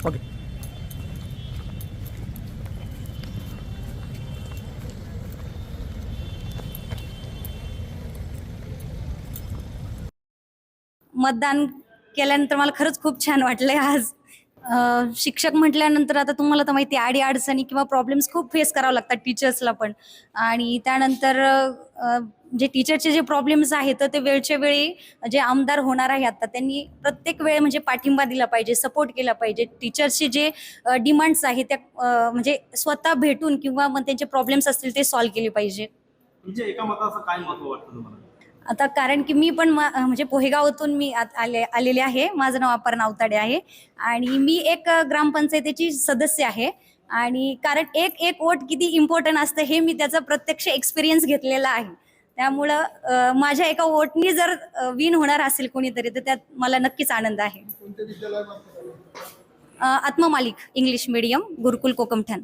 Okay. मतदान केल्यानंतर मला खरंच खूप छान वाटलंय आज. शिक्षक म्हटल्यानंतर आता तुम्हाला तर माहिती आहे अडी-अडचणी किंवा प्रॉब्लेम्स खूप फेस करावं लागतात टीचर्सला पण. आणि त्यानंतर जे टीचरचे जे प्रॉब्लेम्स आहेत तर ते वेळच्या वेळी जे आमदार होणार आहे आता त्यांनी प्रत्येक वेळ म्हणजे पाठिंबा दिला पाहिजे, सपोर्ट केला पाहिजे. टीचर्सचे जे डिमांड्स आहेत त्या म्हणजे स्वतः भेटून किंवा मग त्यांचे प्रॉब्लेम्स असतील ते सॉल्व्ह केले पाहिजे. तुमच्या एका मताचं काय महत्व वाटतं तुम्हाला? आता कारण की मी पण म्हणजे पोहेगावातून मी आलेले आहे. माझं नाव अपर्णा अवताडे आहे आणि मी एक ग्रामपंचायतीची सदस्य आहे. आणि कारण एक एक वोट किती इम्पॉर्टंट असतं हे मी त्याचा प्रत्यक्ष एक्सपिरियन्स घेतलेला आहे. त्यामुळं माझ्या एका वोटनी जर विन होणार असेल कोणीतरी तर त्यात मला नक्कीच आनंद आहे. आत्मा मालिक इंग्लिश मीडियम गुरुकुल कोकमठाण.